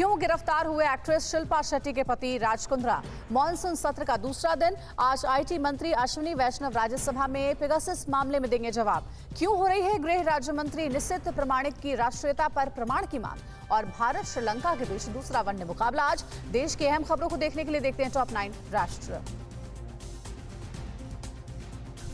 क्यों गिरफ्तार हुए एक्ट्रेस शिल्पा शेट्टी के पति राज कुंद्रा? मॉनसून सत्र का दूसरा दिन आज आईटी मंत्री अश्विनी वैष्णव राज्यसभा में पेगासस मामले में देंगे जवाब। क्यों हो रही है गृह राज्य मंत्री निशित प्रामाणिक की राष्ट्रीयता पर प्रमाण की मांग? और भारत श्रीलंका के बीच दूसरा वनडे मुकाबला। आज देश की अहम खबरों को देखने के लिए देखते हैं टॉप 9 राष्ट्र।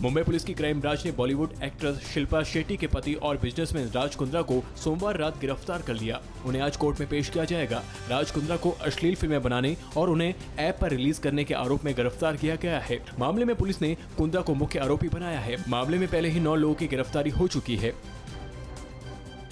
मुंबई पुलिस की क्राइम ब्रांच ने बॉलीवुड एक्ट्रेस शिल्पा शेट्टी के पति और बिजनेसमैन राज कुंद्रा को सोमवार रात गिरफ्तार कर लिया। उन्हें आज कोर्ट में पेश किया जाएगा। राज कुंद्रा को अश्लील फिल्में बनाने और उन्हें ऐप पर रिलीज करने के आरोप में गिरफ्तार किया गया है। मामले में पुलिस ने कुंद्रा को मुख्य आरोपी बनाया है। मामले में पहले ही 9 लोगों की गिरफ्तारी हो चुकी है।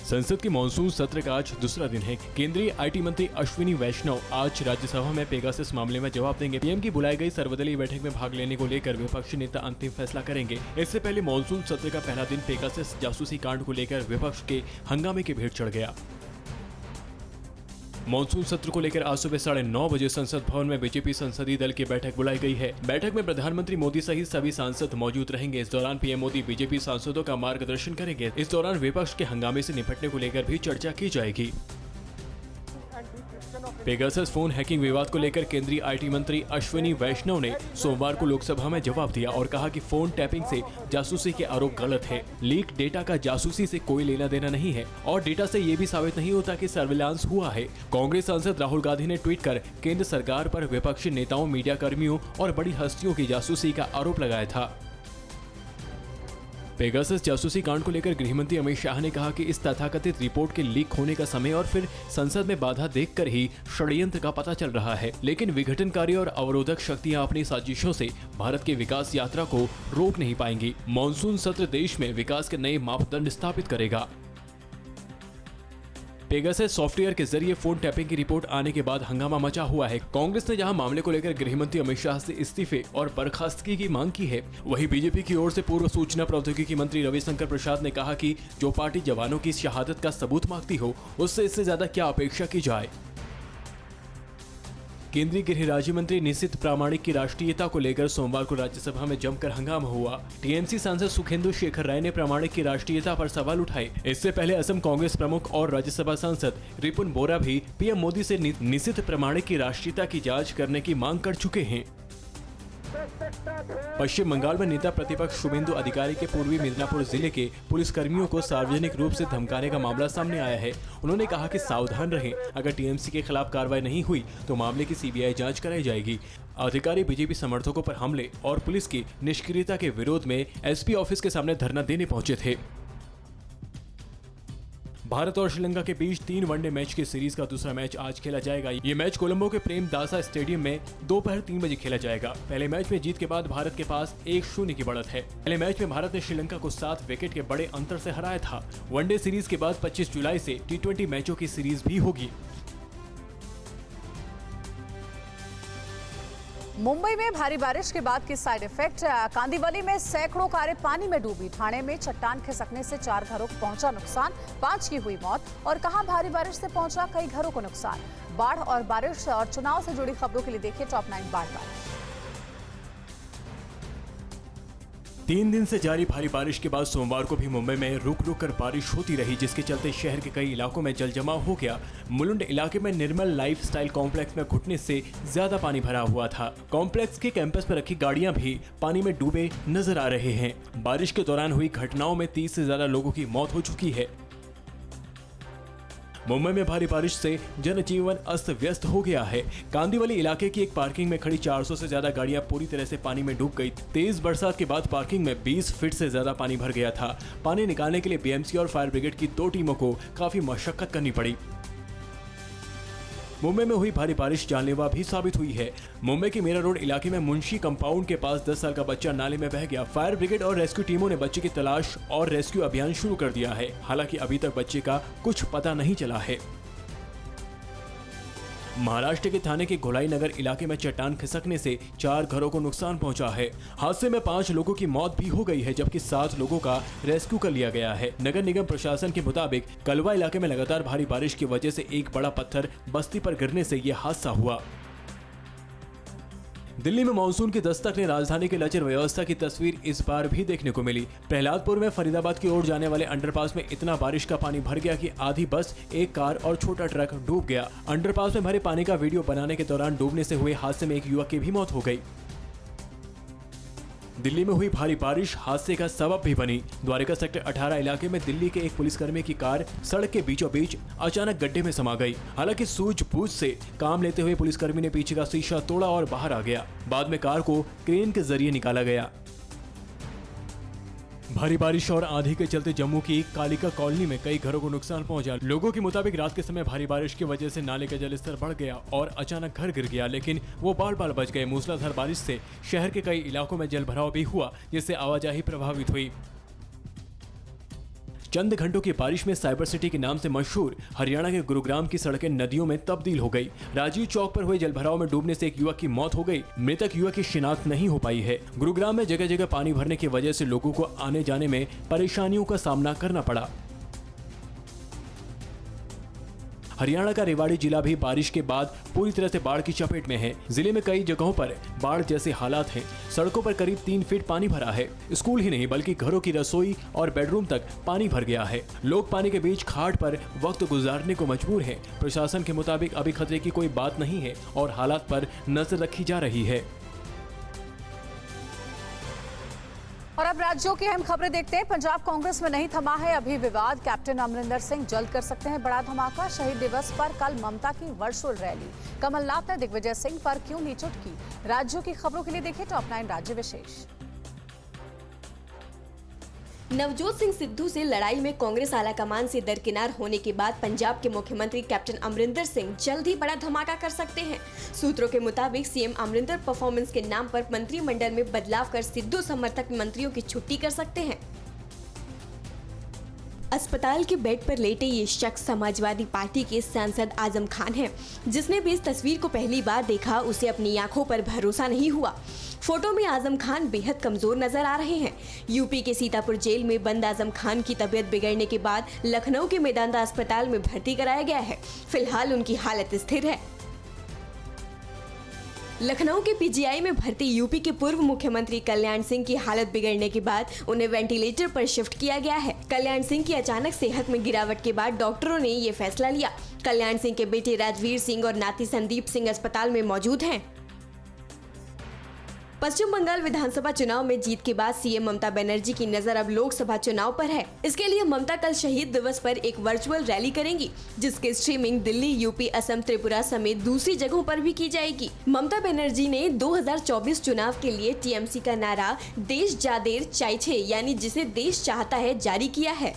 संसद के मॉनसून सत्र का आज दूसरा दिन है। केंद्रीय आईटी मंत्री अश्विनी वैष्णव आज राज्यसभा में पेगासस मामले में जवाब देंगे। पीएम की बुलाई गई सर्वदलीय बैठक में भाग लेने को लेकर विपक्षी नेता अंतिम फैसला करेंगे। इससे पहले मॉनसून सत्र का पहला दिन पेगासस जासूसी कांड को लेकर विपक्ष के हंगामे की भीड़ चढ़ गया। मॉनसून सत्र को लेकर आज सुबह 9:30 बजे संसद भवन में बीजेपी संसदीय दल की बैठक बुलाई गई है। बैठक में प्रधानमंत्री मोदी सहित सभी सांसद मौजूद रहेंगे। इस दौरान पीएम मोदी बीजेपी सांसदों का मार्गदर्शन करेंगे। इस दौरान विपक्ष के हंगामे से निपटने को लेकर भी चर्चा की जाएगी। पेगासस फोन हैकिंग विवाद को लेकर केंद्रीय आईटी मंत्री अश्विनी वैष्णव ने सोमवार को लोकसभा में जवाब दिया और कहा कि फोन टैपिंग से जासूसी के आरोप गलत है। लीक डेटा का जासूसी से कोई लेना देना नहीं है और डेटा से ये भी साबित नहीं होता कि सर्विलांस हुआ है। कांग्रेस सांसद राहुल गांधी ने ट्वीट कर केंद्र सरकार पर विपक्षी नेताओं, मीडिया कर्मियों और बड़ी हस्तियों की जासूसी का आरोप लगाया था। पेगासस जासूसी कांड को लेकर गृहमंत्री अमित शाह ने कहा कि इस तथाकथित रिपोर्ट के लीक होने का समय और फिर संसद में बाधा देखकर ही षड्यंत्र का पता चल रहा है। लेकिन विघटनकारी और अवरोधक शक्तियां अपनी साजिशों से भारत की विकास यात्रा को रोक नहीं पाएंगी। मॉनसून सत्र देश में विकास के नए मापदंड स्थापित करेगा। पेगासस सॉफ्टवेयर के जरिए फोन टैपिंग की रिपोर्ट आने के बाद हंगामा मचा हुआ है। कांग्रेस ने जहां मामले को लेकर गृहमंत्री अमित शाह से इस्तीफे और बर्खास्तगी की मांग की है, वहीं बीजेपी की ओर से पूर्व सूचना प्रौद्योगिकी मंत्री रविशंकर प्रसाद ने कहा कि जो पार्टी जवानों की शहादत का सबूत मांगती हो, उससे इससे ज्यादा क्या अपेक्षा की जाए। केंद्रीय गृह राज्य मंत्री निशित प्रामाणिक की राष्ट्रीयता को लेकर सोमवार को राज्यसभा में जमकर हंगामा हुआ। टीएमसी सांसद सुखेंदु शेखर राय ने प्रामाणिक की राष्ट्रीयता पर सवाल उठाए। इससे पहले असम कांग्रेस प्रमुख और राज्यसभा सांसद रिपुन बोरा भी पीएम मोदी से निशित प्रामाणिक की राष्ट्रीयता की जांच करने की मांग कर चुके हैं। पश्चिम बंगाल में नेता प्रतिपक्ष शुभेंदु अधिकारी के पूर्वी मिदनापुर जिले के पुलिसकर्मियों को सार्वजनिक रूप से धमकाने का मामला सामने आया है। उन्होंने कहा कि सावधान रहें, अगर टीएमसी के खिलाफ कार्रवाई नहीं हुई तो मामले की सीबीआई जांच कराई जाएगी। अधिकारी बीजेपी समर्थकों पर हमले और पुलिस की निष्क्रियता के विरोध में एसपी ऑफिस के सामने धरना देने पहुंचे थे। भारत और श्रीलंका के बीच 3 वनडे मैच की सीरीज का दूसरा मैच आज खेला जाएगा। ये मैच कोलंबो के प्रेमदासा स्टेडियम में दोपहर 3 बजे खेला जाएगा। पहले मैच में जीत के बाद भारत के पास 1-0 की बढ़त है। पहले मैच में भारत ने श्रीलंका को 7 विकेट के बड़े अंतर से हराया था। वनडे सीरीज के बाद 25 जुलाई से T20 मैचों की सीरीज भी होगी। मुंबई में भारी बारिश के बाद की साइड इफेक्ट। कांदिवली में सैकड़ों कारें पानी में डूबी। ठाणे में चट्टान खिसकने से 4 घरों को पहुंचा नुकसान, 5 की हुई मौत। और कहां भारी बारिश से पहुंचा कई घरों को नुकसान। बाढ़ और बारिश और चुनाव से जुड़ी खबरों के लिए देखिए टॉप 9 बाढ़। 3 दिन से जारी भारी बारिश के बाद सोमवार को भी मुंबई में रुक रुक कर बारिश होती रही, जिसके चलते शहर के कई इलाकों में जल जमाव हो गया। मुलुंड इलाके में निर्मल लाइफस्टाइल कॉम्प्लेक्स में घुटने से ज्यादा पानी भरा हुआ था। कॉम्प्लेक्स के कैंपस पर रखी गाड़ियां भी पानी में डूबे नजर आ रहे हैं। बारिश के दौरान हुई घटनाओं में 30 से ज्यादा लोगों की मौत हो चुकी है। मुंबई में भारी बारिश से जनजीवन अस्त व्यस्त हो गया है। कांदिवली इलाके की एक पार्किंग में खड़ी 400 से ज्यादा गाड़ियां पूरी तरह से पानी में डूब गई। तेज बरसात के बाद पार्किंग में 20 फीट से ज्यादा पानी भर गया था। पानी निकालने के लिए बीएमसी और फायर ब्रिगेड की 2 टीमों को काफी मशक्कत करनी पड़ी। मुंबई में हुई भारी बारिश जानलेवा भी साबित हुई है। मुंबई के मीरा रोड इलाके में मुंशी कंपाउंड के पास 10 साल का बच्चा नाले में बह गया। फायर ब्रिगेड और रेस्क्यू टीमों ने बच्चे की तलाश और रेस्क्यू अभियान शुरू कर दिया है। हालांकि अभी तक बच्चे का कुछ पता नहीं चला है। महाराष्ट्र के थाने के घोलाई नगर इलाके में चट्टान खिसकने से 4 घरों को नुकसान पहुंचा है। हादसे में 5 लोगों की मौत भी हो गई है, जबकि 7 लोगों का रेस्क्यू कर लिया गया है। नगर निगम प्रशासन के मुताबिक कलवा इलाके में लगातार भारी बारिश की वजह से एक बड़ा पत्थर बस्ती पर गिरने से यह हादसा हुआ। दिल्ली में मानसून की दस्तक ने राजधानी के लचर व्यवस्था की तस्वीर इस बार भी देखने को मिली। प्रहलादपुर में फरीदाबाद की ओर जाने वाले अंडरपास में इतना बारिश का पानी भर गया कि आधी बस, एक कार और छोटा ट्रक डूब गया। अंडरपास में भरे पानी का वीडियो बनाने के दौरान डूबने से हुए हादसे में एक युवक की भी मौत हो गई। दिल्ली में हुई भारी बारिश हादसे का सबब भी बनी। द्वारिका सेक्टर 18 इलाके में दिल्ली के एक पुलिसकर्मी की कार सड़क के बीचों बीच अचानक गड्ढे में समा गई। हालांकि सूझबूझ से काम लेते हुए पुलिसकर्मी ने पीछे का शीशा तोड़ा और बाहर आ गया। बाद में कार को क्रेन के जरिए निकाला गया। भारी बारिश और आंधी के चलते जम्मू की कालिका कॉलोनी में कई घरों को नुकसान पहुंचा। लोगों के मुताबिक रात के समय भारी बारिश की वजह से नाले का जलस्तर बढ़ गया और अचानक घर गिर गया, लेकिन वो बाल बच गए। मूसलाधार बारिश से शहर के कई इलाकों में जलभराव भी हुआ, जिससे आवाजाही प्रभावित हुई। चंद घंटों की बारिश में साइबर सिटी के नाम से मशहूर हरियाणा के गुरुग्राम की सड़कें नदियों में तब्दील हो गई। राजीव चौक पर हुए जलभराव में डूबने से एक युवक की मौत हो गई। मृतक युवक की शिनाख्त नहीं हो पाई है। गुरुग्राम में जगह जगह पानी भरने की वजह से लोगों को आने जाने में परेशानियों का सामना करना पड़ा। हरियाणा का रेवाड़ी जिला भी बारिश के बाद पूरी तरह से बाढ़ की चपेट में है। जिले में कई जगहों पर बाढ़ जैसे हालात हैं। सड़कों पर करीब 3 फीट पानी भरा है। स्कूल ही नहीं बल्कि घरों की रसोई और बेडरूम तक पानी भर गया है। लोग पानी के बीच खाट पर वक्त गुजारने को मजबूर हैं। प्रशासन के मुताबिक अभी खतरे की कोई बात नहीं है और हालात पर नजर रखी जा रही है। और अब राज्यों की अहम खबरें देखते हैं। पंजाब कांग्रेस में नहीं थमा है अभी विवाद। कैप्टन अमरिंदर सिंह जल्द कर सकते हैं बड़ा धमाका। शहीद दिवस पर कल ममता की वर्चुअल रैली। कमलनाथ ने दिग्विजय सिंह पर क्यों ली चुटकी। राज्यों की खबरों के लिए देखिए टॉप 9 राज्य विशेष। नवजोत सिंह सिद्धू से लड़ाई में कांग्रेस आलाकमान से दरकिनार होने के बाद पंजाब के मुख्यमंत्री कैप्टन अमरिंदर सिंह जल्द ही बड़ा धमाका कर सकते हैं। सूत्रों के मुताबिक सीएम अमरिंदर परफॉर्मेंस के नाम पर मंत्रिमंडल में बदलाव कर सिद्धू समर्थक मंत्रियों की छुट्टी कर सकते हैं। अस्पताल के बेड पर लेटे ये शख्स समाजवादी पार्टी के सांसद आजम खान है। जिसने भी इस तस्वीर को पहली बार देखा उसे अपनी आंखों पर भरोसा नहीं हुआ। फोटो में आजम खान बेहद कमजोर नजर आ रहे हैं। यूपी के सीतापुर जेल में बंद आजम खान की तबीयत बिगड़ने के बाद लखनऊ के मेदांता अस्पताल में भर्ती कराया गया है। फिलहाल उनकी हालत स्थिर है। लखनऊ के पीजीआई में भर्ती यूपी के पूर्व मुख्यमंत्री कल्याण सिंह की हालत बिगड़ने के बाद उन्हें वेंटिलेटर पर शिफ्ट किया गया है। कल्याण सिंह की अचानक सेहत में गिरावट के बाद डॉक्टरों ने ये फैसला लिया। कल्याण सिंह के बेटे राजवीर सिंह और नाती संदीप सिंह अस्पताल में मौजूद हैं। पश्चिम बंगाल विधानसभा चुनाव में जीत के बाद सीएम ममता बनर्जी की नजर अब लोकसभा चुनाव पर है। इसके लिए ममता कल शहीद दिवस पर एक वर्चुअल रैली करेंगी, जिसकी स्ट्रीमिंग दिल्ली, यूपी, असम, त्रिपुरा समेत दूसरी जगहों पर भी की जाएगी। ममता बनर्जी ने 2024 चुनाव के लिए टीएमसी का नारा देश जादेर चाइछे यानी जिसे देश चाहता है जारी किया है।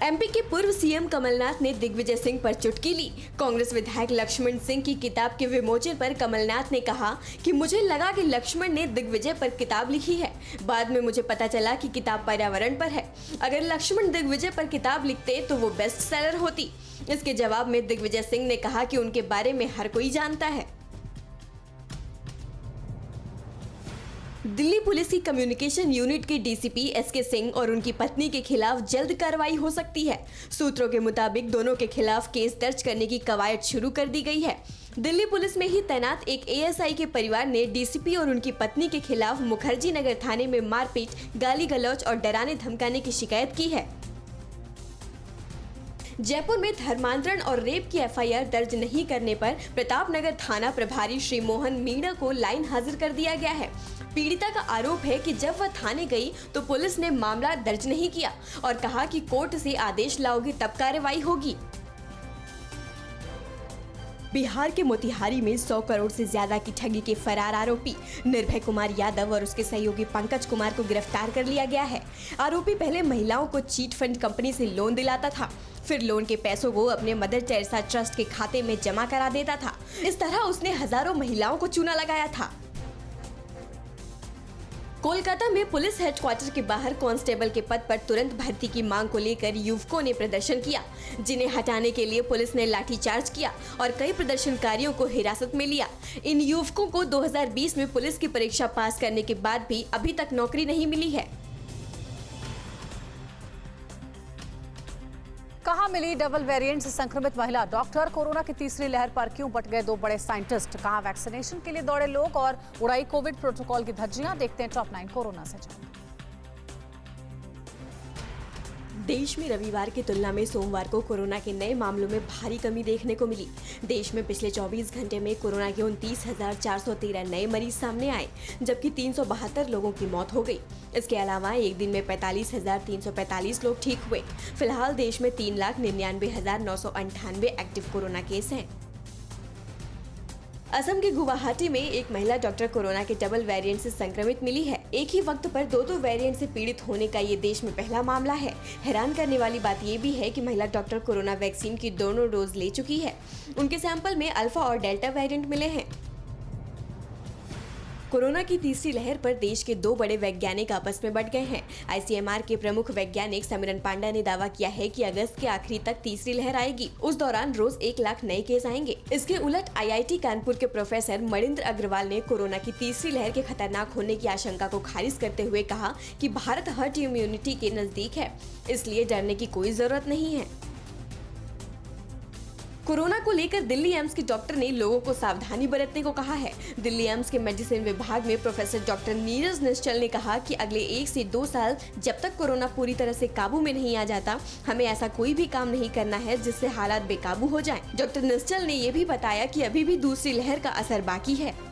एमपी के पूर्व सीएम कमलनाथ ने दिग्विजय सिंह पर चुटकी ली। कांग्रेस विधायक लक्ष्मण सिंह की किताब के विमोचन पर कमलनाथ ने कहा कि मुझे लगा कि लक्ष्मण ने दिग्विजय पर किताब लिखी है। बाद में मुझे पता चला कि किताब पर्यावरण पर है। अगर लक्ष्मण दिग्विजय पर किताब लिखते तो वो बेस्ट सेलर होती। इसके जवाब में दिग्विजय सिंह ने कहा कि उनके बारे में हर कोई जानता है। दिल्ली पुलिस की कम्युनिकेशन यूनिट के डीसीपी एसके सिंह और उनकी पत्नी के खिलाफ जल्द कार्रवाई हो सकती है। सूत्रों के मुताबिक दोनों के खिलाफ केस दर्ज करने की कवायद शुरू कर दी गई है। दिल्ली पुलिस में ही तैनात एक एएसआई के परिवार ने डीसीपी और उनकी पत्नी के खिलाफ मुखर्जी नगर थाने में मारपीट, गाली गलौज और डराने धमकाने की शिकायत की है। जयपुर में धर्मांतरण और रेप की एफआईआर दर्ज नहीं करने पर प्रताप नगर थाना प्रभारी श्री मोहन मीणा को लाइन हाजिर कर दिया गया है। पीड़िता का आरोप है कि जब वह थाने गई तो पुलिस ने मामला दर्ज नहीं किया और कहा कि कोर्ट से आदेश लाओगे तब कार्रवाई होगी। बिहार के मोतिहारी में 100 करोड़ से ज्यादा की ठगी के फरार आरोपी निर्भय कुमार यादव और उसके सहयोगी पंकज कुमार को गिरफ्तार कर लिया गया है। आरोपी पहले महिलाओं को चीट फंड कंपनी से लोन दिलाता था, फिर लोन के पैसों को अपने मदर टेरेसा ट्रस्ट के खाते में जमा करा देता था। इस तरह उसने हजारों महिलाओं को चूना लगाया था। कोलकाता में पुलिस हेडक्वार्टर के बाहर कांस्टेबल के पद पर तुरंत भर्ती की मांग को लेकर युवकों ने प्रदर्शन किया, जिन्हें हटाने के लिए पुलिस ने लाठीचार्ज किया और कई प्रदर्शनकारियों को हिरासत में लिया। इन युवकों को 2020 में पुलिस की परीक्षा पास करने के बाद भी अभी तक नौकरी नहीं मिली है। कहां मिली डबल वेरिएंट से संक्रमित महिला? डॉक्टर, कोरोना की तीसरी लहर पर क्यों बट गए दो बड़े साइंटिस्ट? कहां वैक्सीनेशन के लिए दौड़े लोग और उड़ाई कोविड प्रोटोकॉल की धज्जियां? देखते हैं टॉप 9 कोरोना से जान। देश में रविवार की तुलना में सोमवार को कोरोना के नए मामलों में भारी कमी देखने को मिली। देश में पिछले 24 घंटे में कोरोना के 29,413 नए मरीज सामने आए, जबकि 372 लोगों की मौत हो गई। इसके अलावा एक दिन में 45,345 लोग ठीक हुए। फिलहाल देश में 3,99,998 एक्टिव कोरोना केस हैं। असम के गुवाहाटी में एक महिला डॉक्टर कोरोना के डबल वेरिएंट से संक्रमित मिली है। एक ही वक्त पर दो वेरिएंट से पीड़ित होने का ये देश में पहला मामला है। हैरान करने वाली बात ये भी है कि महिला डॉक्टर कोरोना वैक्सीन की दोनों डोज ले चुकी है। उनके सैंपल में अल्फा और डेल्टा वेरिएंट मिले हैं। कोरोना की तीसरी लहर पर देश के दो बड़े वैज्ञानिक आपस में बट गए हैं। आईसीएमआर के प्रमुख वैज्ञानिक सिमरन पांडा ने दावा किया है कि अगस्त के आखिरी तक तीसरी लहर आएगी। उस दौरान रोज 1 लाख नए केस आएंगे। इसके उलट आईआईटी कानपुर के प्रोफेसर मणिंद्र अग्रवाल ने कोरोना की तीसरी लहर के खतरनाक होने की आशंका को खारिज करते हुए कहा कि भारत हर्ड इम्यूनिटी के नजदीक है, इसलिए डरने की कोई जरूरत नहीं है। कोरोना को लेकर दिल्ली एम्स के डॉक्टर ने लोगों को सावधानी बरतने को कहा है। दिल्ली एम्स के मेडिसिन विभाग में प्रोफेसर डॉक्टर नीरज निश्चल ने कहा कि अगले 1 से 2 साल जब तक कोरोना पूरी तरह से काबू में नहीं आ जाता, हमें ऐसा कोई भी काम नहीं करना है जिससे हालात बेकाबू हो जाएं। डॉक्टर निश्चल ने ये भी बताया कि अभी भी दूसरी लहर का असर बाकी है।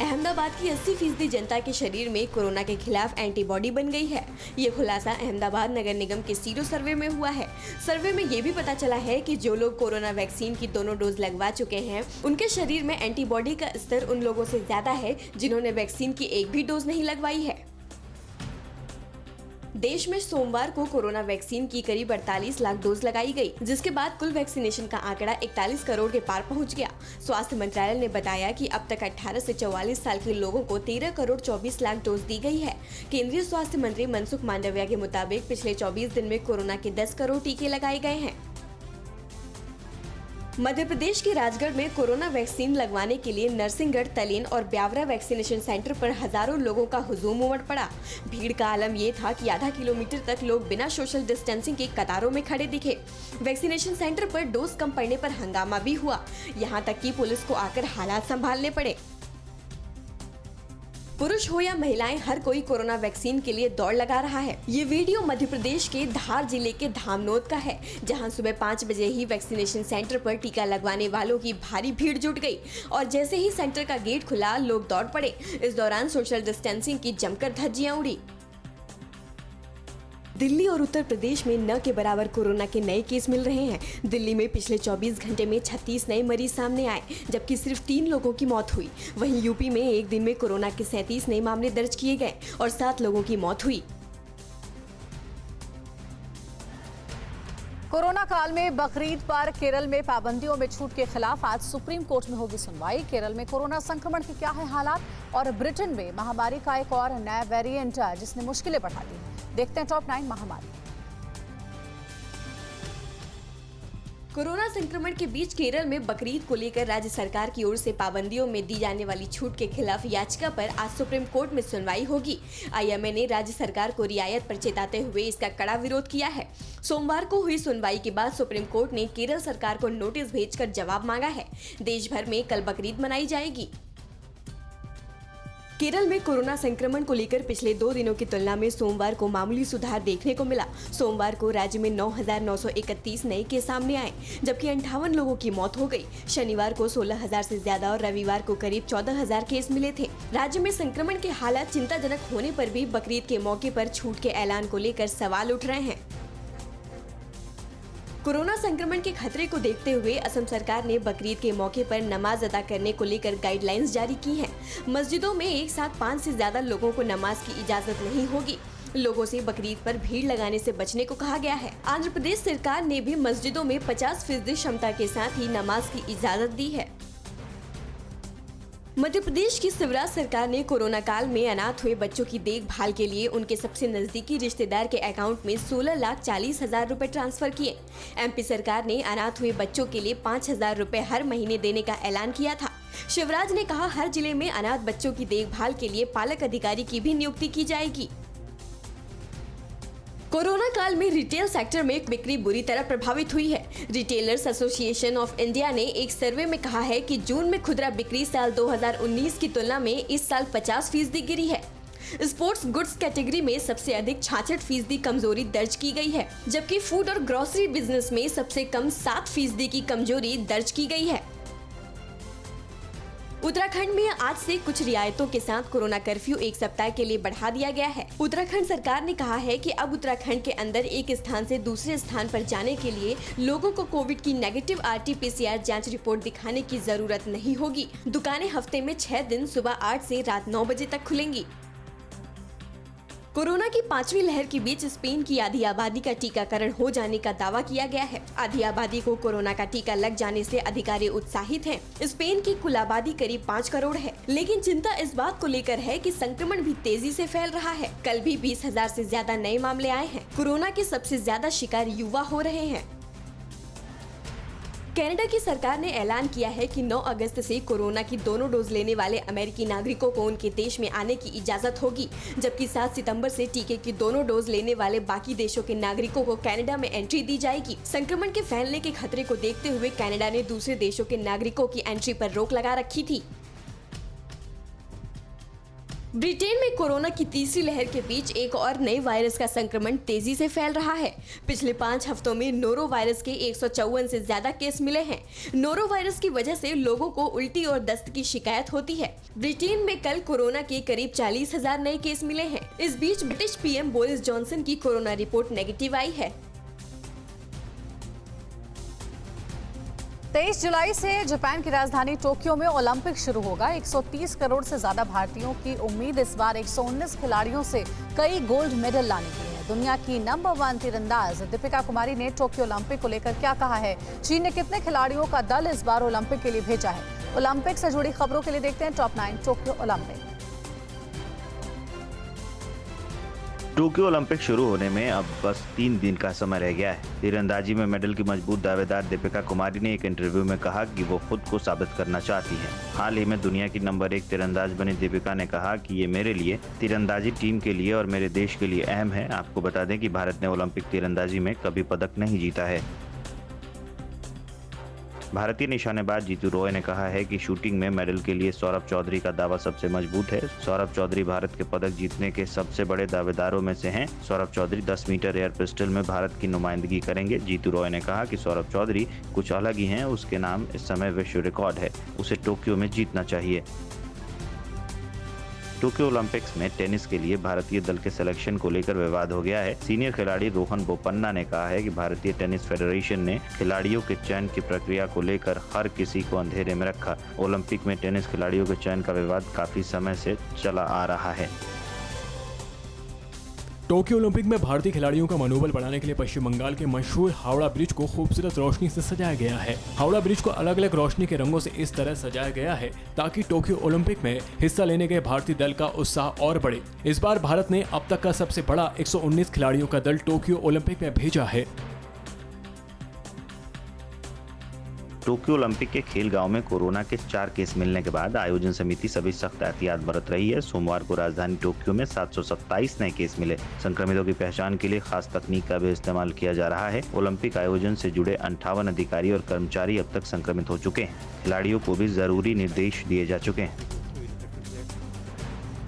अहमदाबाद की 80% जनता के शरीर में कोरोना के खिलाफ एंटीबॉडी बन गई है। ये खुलासा अहमदाबाद नगर निगम के सीरो सर्वे में हुआ है। सर्वे में ये भी पता चला है कि जो लोग कोरोना वैक्सीन की दोनों डोज लगवा चुके हैं, उनके शरीर में एंटीबॉडी का स्तर उन लोगों से ज्यादा है जिन्होंने वैक्सीन की एक भी डोज नहीं लगवाई है। देश में सोमवार को कोरोना वैक्सीन की करीब 48 लाख डोज लगाई गई, जिसके बाद कुल वैक्सीनेशन का आंकड़ा 41 करोड़ के पार पहुंच गया। स्वास्थ्य मंत्रालय ने बताया कि अब तक 18 से 44 साल के लोगों को 13 करोड़ 24 लाख डोज दी गई है। केंद्रीय स्वास्थ्य मंत्री मनसुख मांडविया के मुताबिक पिछले 24 दिन में कोरोना के 10 करोड़ टीके लगाए गए हैं। मध्य प्रदेश के राजगढ़ में कोरोना वैक्सीन लगवाने के लिए नरसिंहगढ़, तलेन और ब्यावरा वैक्सीनेशन सेंटर पर हजारों लोगों का हुजूम उमड़ पड़ा। भीड़ का आलम ये था कि आधा किलोमीटर तक लोग बिना सोशल डिस्टेंसिंग के कतारों में खड़े दिखे। वैक्सीनेशन सेंटर पर डोज कम पड़ने पर हंगामा भी हुआ, यहाँ तक कि पुलिस को आकर हालात संभालने पड़े। पुरुष हो या महिलाएं, हर कोई कोरोना वैक्सीन के लिए दौड़ लगा रहा है। ये वीडियो मध्य प्रदेश के धार जिले के धामनोद का है, जहां सुबह 5 बजे ही वैक्सीनेशन सेंटर पर टीका लगवाने वालों की भारी भीड़ जुट गई और जैसे ही सेंटर का गेट खुला, लोग दौड़ पड़े। इस दौरान सोशल डिस्टेंसिंग की जमकर धज्जियां उड़ी। दिल्ली और उत्तर प्रदेश में न के बराबर कोरोना के नए केस मिल रहे हैं। दिल्ली में पिछले 24 घंटे में 36 नए मरीज सामने आए, जबकि सिर्फ 3 लोगों की मौत हुई। वहीं यूपी में एक दिन में कोरोना के 37 नए मामले दर्ज किए गए और 7 लोगों की मौत हुई। कोरोना काल में बकरीद पर केरल में पाबंदियों में छूट के खिलाफ आज सुप्रीम कोर्ट में होगी सुनवाई। केरल में कोरोना संक्रमण के क्या है हालात और ब्रिटेन में महामारी का एक और नया वेरिएंट जिसने मुश्किलें बढ़ा दी हैं। देखते हैं टॉप 9 महामारी। कोरोना संक्रमण के बीच केरल में बकरीद को लेकर राज्य सरकार की ओर से पाबंदियों में दी जाने वाली छूट के खिलाफ याचिका पर आज सुप्रीम कोर्ट में सुनवाई होगी। आईएमए ने राज्य सरकार को रियायत पर चेताते हुए इसका कड़ा विरोध किया है। सोमवार को हुई सुनवाई के बाद सुप्रीम कोर्ट ने केरल सरकार को नोटिस भेजकर जवाब मांगा है। देश भर में कल बकरीद मनाई जाएगी। केरल में कोरोना संक्रमण को लेकर पिछले 2 दिनों की तुलना में सोमवार को मामूली सुधार देखने को मिला। सोमवार को राज्य में 9,931 नए केस सामने आए, जबकि 58 लोगों की मौत हो गई। शनिवार को 16,000 से ज्यादा और रविवार को करीब 14,000 केस मिले थे। राज्य में संक्रमण के हालात चिंताजनक होने पर भी बकरीद के मौके पर छूट के ऐलान को लेकर सवाल उठ रहे हैं। कोरोना संक्रमण के खतरे को देखते हुए असम सरकार ने बकरीद के मौके पर नमाज अदा करने को लेकर गाइडलाइंस जारी की हैं। मस्जिदों में एक साथ 5 से ज्यादा लोगों को नमाज की इजाजत नहीं होगी। लोगों से बकरीद पर भीड़ लगाने से बचने को कहा गया है। आंध्र प्रदेश सरकार ने भी मस्जिदों में 50% क्षमता के साथ ही नमाज की इजाजत दी है। मध्य प्रदेश की शिवराज सरकार ने कोरोना काल में अनाथ हुए बच्चों की देखभाल के लिए उनके सबसे नजदीकी रिश्तेदार के अकाउंट में 16,40,000 रुपए ट्रांसफर किए। एमपी सरकार ने अनाथ हुए बच्चों के लिए 5,000 रुपए हर महीने देने का ऐलान किया था। शिवराज ने कहा, हर जिले में अनाथ बच्चों की देखभाल के लिए पालक अधिकारी की भी नियुक्ति की जाएगी। कोरोना काल में रिटेल सेक्टर में बिक्री बुरी तरह प्रभावित हुई है। रिटेलर्स एसोसिएशन ऑफ इंडिया ने एक सर्वे में कहा है कि जून में खुदरा बिक्री साल 2019 की तुलना में इस साल 50% गिरी है। स्पोर्ट्स गुड्स कैटेगरी में सबसे अधिक 66% कमजोरी दर्ज की गई है, जबकि फूड और ग्रोसरी बिजनेस में सबसे कम 7% की कमजोरी दर्ज की गई है। उत्तराखंड में आज से कुछ रियायतों के साथ कोरोना कर्फ्यू एक सप्ताह के लिए बढ़ा दिया गया है। उत्तराखंड सरकार ने कहा है कि अब उत्तराखंड के अंदर एक स्थान से दूसरे स्थान पर जाने के लिए लोगों को कोविड की नेगेटिव RT-PCR जांच रिपोर्ट दिखाने की जरूरत नहीं होगी। दुकानें हफ्ते में 6 दिन सुबह 8 से रात 9 बजे तक खुलेंगी। कोरोना की 5वीं लहर के बीच स्पेन की आधी आबादी का टीकाकरण हो जाने का दावा किया गया है। आधी आबादी को कोरोना का टीका लग जाने से अधिकारी उत्साहित हैं। स्पेन की कुल आबादी करीब 5 करोड़ है, लेकिन चिंता इस बात को लेकर है कि संक्रमण भी तेजी से फैल रहा है। कल भी 20,000 से ज्यादा नए मामले आए हैं। कोरोना के सबसे ज्यादा शिकार युवा हो रहे हैं। कनाडा की सरकार ने ऐलान किया है कि 9 अगस्त से कोरोना की दोनों डोज लेने वाले अमेरिकी नागरिकों को उनके देश में आने की इजाजत होगी, जबकि 7 सितंबर से टीके की दोनों डोज लेने वाले बाकी देशों के नागरिकों को कनाडा में एंट्री दी जाएगी। संक्रमण के फैलने के खतरे को देखते हुए कनाडा ने दूसरे देशों के नागरिकों की एंट्री पर रोक लगा रखी थी। ब्रिटेन में कोरोना की तीसरी लहर के बीच एक और नए वायरस का संक्रमण तेजी से फैल रहा है। पिछले 5 हफ्तों में नोरो वायरस के 154 से ज्यादा केस मिले हैं। नोरो वायरस की वजह से लोगों को उल्टी और दस्त की शिकायत होती है। ब्रिटेन में कल कोरोना के करीब 40,000 नए केस मिले हैं। इस बीच ब्रिटिश PM बोरिस जॉनसन की कोरोना रिपोर्ट नेगेटिव आई है। 23 जुलाई से जापान की राजधानी टोक्यो में ओलंपिक शुरू होगा। 130 करोड़ से ज्यादा भारतीयों की उम्मीद इस बार 119 खिलाड़ियों से कई गोल्ड मेडल लाने की है। दुनिया की नंबर 1 तीरंदाज दीपिका कुमारी ने टोक्यो ओलंपिक को लेकर क्या कहा है? चीन ने कितने खिलाड़ियों का दल इस बार ओलंपिक के लिए भेजा है? ओलंपिक से जुड़ी खबरों के लिए देखते हैं top 9 Tokyo Olympic. Tokyo Olympic शुरू होने में अब बस 3 दिन का समय रह गया है। तीरंदाजी में मेडल की मजबूत दावेदार दीपिका कुमारी ने एक इंटरव्यू में कहा कि वो खुद को साबित करना चाहती हैं। हाल ही में दुनिया की नंबर 1 तीरंदाज बनी दीपिका ने कहा कि ये मेरे लिए, तीरंदाजी टीम के लिए और मेरे देश के लिए अहम है। आपको बता दें कि भारत ने ओलंपिक तीरंदाजी में कभी पदक नहीं जीता है। भारतीय निशानेबाज जीतू रॉय ने कहा है कि शूटिंग में मेडल के लिए सौरभ चौधरी का दावा सबसे मजबूत है। सौरभ चौधरी भारत के पदक जीतने के सबसे बड़े दावेदारों में से हैं। Saurabh Chaudhary 10 metre air pistol में भारत की नुमाइंदगी करेंगे। जीतू रॉय ने कहा कि सौरभ चौधरी कुछ अलग ही हैं। उसके नाम इस समय विश्व रिकॉर्ड है। उसे टोक्यो में जीतना चाहिए। टोक्यो ओलंपिक्स में टेनिस के लिए भारतीय दल के सिलेक्शन को लेकर विवाद हो गया है। सीनियर खिलाड़ी रोहन बोपन्ना ने कहा है कि भारतीय टेनिस फेडरेशन ने खिलाड़ियों के चयन की प्रक्रिया को लेकर हर किसी को अंधेरे में रखा। ओलंपिक में टेनिस खिलाड़ियों के चयन का विवाद काफी समय से चला आ रहा है। टोक्यो ओलंपिक में भारतीय खिलाड़ियों का मनोबल बढ़ाने के लिए पश्चिम बंगाल के मशहूर हावड़ा ब्रिज को खूबसूरत रोशनी से सजाया गया है। हावड़ा ब्रिज को अलग अलग रोशनी के रंगों से इस तरह सजाया गया है ताकि टोक्यो ओलंपिक में हिस्सा लेने गए भारतीय दल का उत्साह और बढ़े। इस बार भारत ने अब तक का सबसे बड़ा 119 खिलाड़ियों का दल टोक्यो ओलंपिक में भेजा है। टोक्यो ओलंपिक के खेल गांव में कोरोना के 4 केस मिलने के बाद आयोजन समिति सभी सख्त एहतियात बरत रही है। सोमवार को राजधानी टोक्यो में 727 नए केस मिले। संक्रमितों की पहचान के लिए खास तकनीक का भी इस्तेमाल किया जा रहा है। ओलंपिक आयोजन से जुड़े 58 अधिकारी और कर्मचारी अब तक संक्रमित हो चुके हैं। खिलाड़ियों को भी जरूरी निर्देश दिए जा चुके हैं।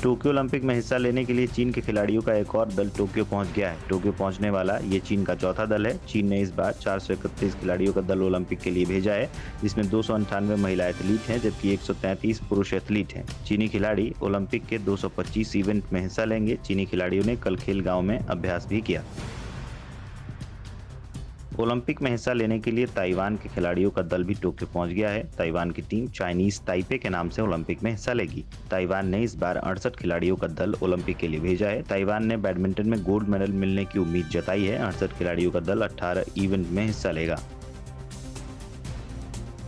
टोक्यो ओलंपिक में हिस्सा लेने के लिए चीन के खिलाड़ियों का एक और दल टोक्यो पहुंच गया है। टोक्यो पहुंचने वाला ये चीन का चौथा दल है। चीन ने इस बार 431 खिलाड़ियों का दल ओलंपिक के लिए भेजा है, जिसमें 298 महिला एथलीट हैं जबकि 133 पुरुष एथलीट हैं। चीनी खिलाड़ी ओलंपिक के 225 इवेंट में हिस्सा लेंगे। चीनी खिलाड़ियों ने कल खेल गांव में अभ्यास भी किया। ओलंपिक में हिस्सा लेने के लिए ताइवान के खिलाड़ियों का दल भी टोक्यो पहुंच गया है। ताइवान की टीम चाइनीज ताइपे के नाम से ओलंपिक में हिस्सा लेगी। ताइवान ने इस बार 68 खिलाड़ियों का दल ओलंपिक के लिए भेजा है। ताइवान ने बैडमिंटन में गोल्ड मेडल मिलने की उम्मीद जताई है। 68 खिलाड़ियों का दल 18 इवेंट में हिस्सा लेगा।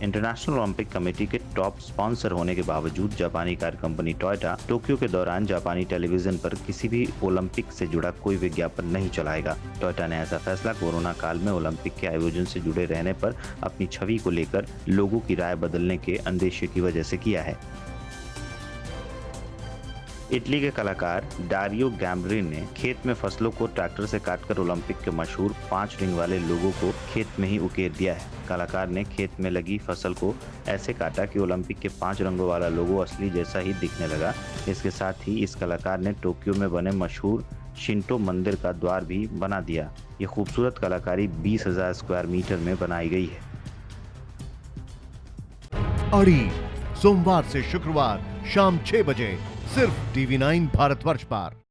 इंटरनेशनल ओलंपिक कमेटी के टॉप स्पॉन्सर होने के बावजूद जापानी कार कंपनी टोयोटा टोक्यो के दौरान जापानी टेलीविजन पर किसी भी ओलंपिक से जुड़ा कोई विज्ञापन नहीं चलाएगा। टोयोटा ने ऐसा फैसला कोरोना काल में ओलंपिक के आयोजन से जुड़े रहने पर अपनी छवि को लेकर लोगों की राय बदलने के अंदेशे की वजह से किया है। इटली के कलाकार डारियो गैम्ब्रिन ने खेत में फसलों को ट्रैक्टर से काटकर ओलंपिक के मशहूर 5 रिंग वाले लोगो को खेत में ही उकेर दिया है। कलाकार ने खेत में लगी फसल को ऐसे काटा कि ओलंपिक के 5 रंगों वाला लोगो असली जैसा ही दिखने लगा। इसके साथ ही इस कलाकार ने टोक्यो में बने मशहूर शिंटो मंदिर का द्वार भी बना दिया। ये खूबसूरत कलाकारी 20,000 स्क्वायर मीटर में बनाई गई है। अड़ी सोमवार से शुक्रवार शाम 6 बजे सिर्फ TV9 भारतवर्ष पर।